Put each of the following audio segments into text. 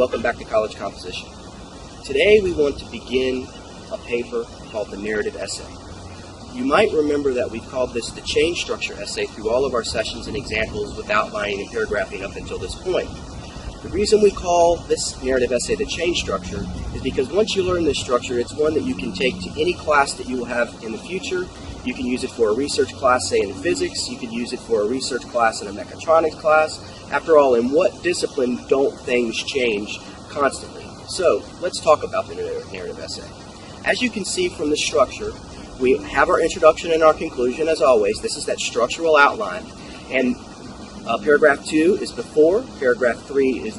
welcome back to College Composition. Today we want to begin a paper called the narrative essay. You might remember that we've called this the change structure essay through all of our sessions and examples with outlining and paragraphing up until this point. The reason we call this narrative essay the change structure is because once you learn this structure, it's one that you can take to any class that you will have in the future. You can use it for a research class, say in physics. You could use it for a research class in a mechatronics class. After all, in what discipline don't things change constantly? So let's talk about the narrative essay. As you can see from the structure, we have our introduction and our conclusion as always. This is that structural outline. And paragraph 2 is before, paragraph 3 is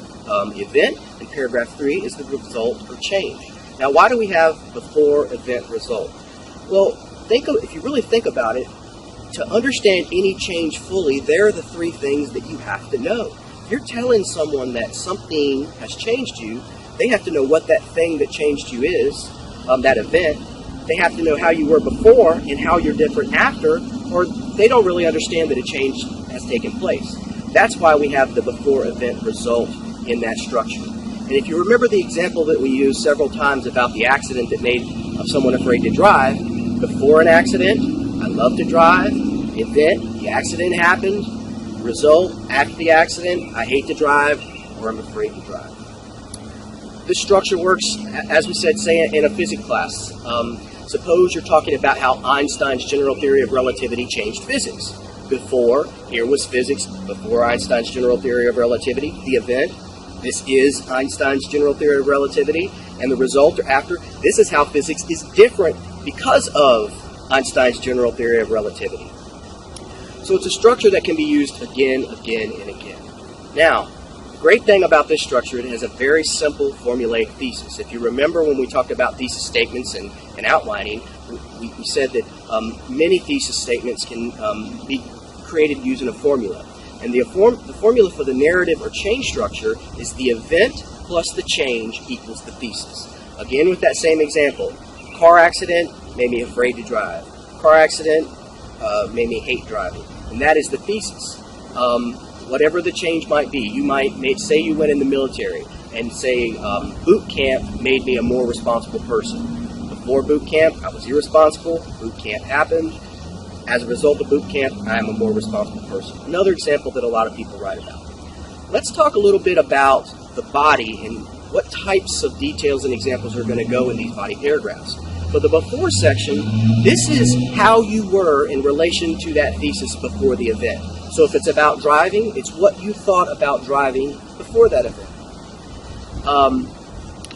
event, and paragraph 3 is the result or change. Now, why do we have before, event, result? Well, if you really think about it, to understand any change fully, there are the three things that you have to know. If you're telling someone that something has changed you, they have to know what that thing that changed you is, that event. They have to know how you were before and how you're different after, or they don't really understand that a change has taken place. That's why we have the before, event, result in that structure. And if you remember the example that we used several times about the accident that made someone afraid to drive, before an accident, I love to drive. Event, the accident happened. Result, after the accident, I hate to drive or I'm afraid to drive. This structure works, as we said, say in a physics class. Suppose you're talking about how Einstein's general theory of relativity changed physics. Before, here was physics before Einstein's general theory of relativity. The event, this is Einstein's general theory of relativity. And the result, or after, this is how physics is different because of Einstein's general theory of relativity. So it's a structure that can be used again, again, and again. Now, the great thing about this structure, it has a very simple formulaic thesis. If you remember when we talked about thesis statements and outlining, we said that many thesis statements can be created using a formula. And the formula for the narrative or change structure is the event plus the change equals the thesis. Again, with that same example, car accident made me afraid to drive. Car accident made me hate driving. And that is the thesis. Whatever the change might be, you might say you went in the military and say boot camp made me a more responsible person. Before boot camp, I was irresponsible. Boot camp happened. As a result of boot camp, I am a more responsible person. Another example that a lot of people write about. Let's talk a little bit about the body and what types of details and examples are going to go in these body paragraphs. For the before section, this is how you were in relation to that thesis before the event. So if it's about driving, it's what you thought about driving before that event.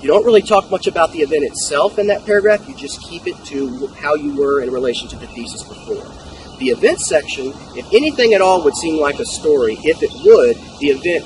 You don't really talk much about the event itself in that paragraph. You just keep it to how you were in relation to the thesis before. The event section, if anything at all would seem like a story, if it would, the event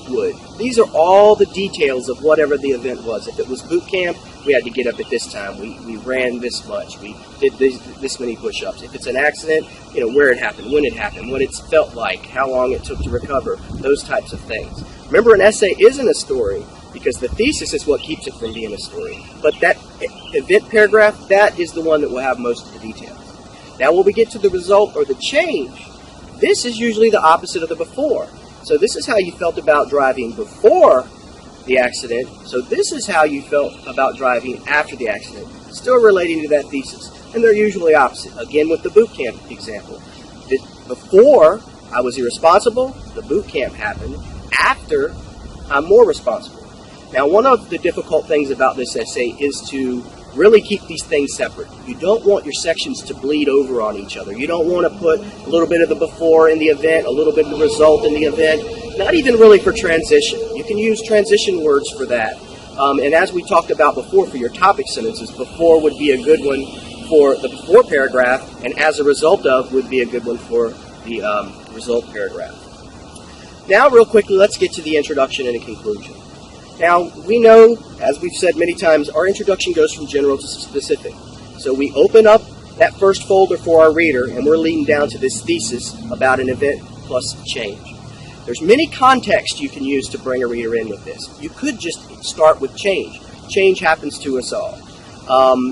would. These are all the details of whatever the event was. If it was boot camp, we had to get up at this time. We ran this much. We did this many push-ups. If it's an accident, where it happened, when it happened, what it felt like, how long it took to recover, those types of things. Remember, an essay isn't a story because the thesis is what keeps it from being a story. But that event paragraph, that is the one that will have most of the details. Now, when we get to the result or the change, this is usually the opposite of the before. So this is how you felt about driving before the accident. So this is how you felt about driving after the accident. Still relating to that thesis. And they're usually opposite. Again, with the boot camp example. Before I was irresponsible, the boot camp happened. After, I'm more responsible. Now, one of the difficult things about this essay is to really keep these things separate. You don't want your sections to bleed over on each other. You don't want to put a little bit of the before in the event, a little bit of the result in the event, not even really for transition. You can use transition words for that. And as we talked about before for your topic sentences, before would be a good one for the before paragraph, and as a result of would be a good one for the result paragraph. Now, real quickly, let's get to the introduction and a conclusion. Now, we know, as we've said many times, our introduction goes from general to specific. So we open up that first folder for our reader, and we're leading down to this thesis about an event plus change. There's many contexts you can use to bring a reader in with this. You could just start with change. Change happens to us all.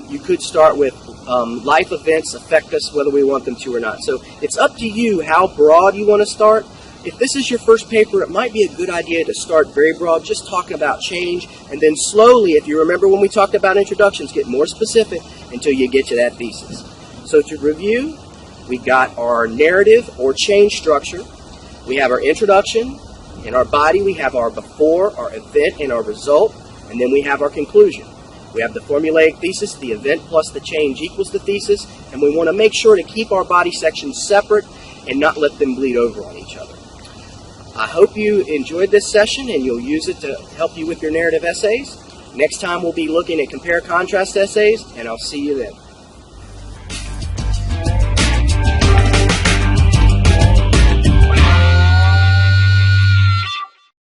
You could start with life events affect us whether we want them to or not. So it's up to you how broad you want to start. If this is your first paper, it might be a good idea to start very broad, just talking about change, and then slowly, if you remember when we talked about introductions, get more specific until you get to that thesis. So to review, we got our narrative or change structure. We have our introduction. In our body, we have our before, our event, and our result, and then we have our conclusion. We have the formulaic thesis, the event plus the change equals the thesis, and we want to make sure to keep our body sections separate and not let them bleed over on each other. I hope you enjoyed this session and you'll use it to help you with your narrative essays. Next time we'll be looking at compare-contrast essays, and I'll see you then.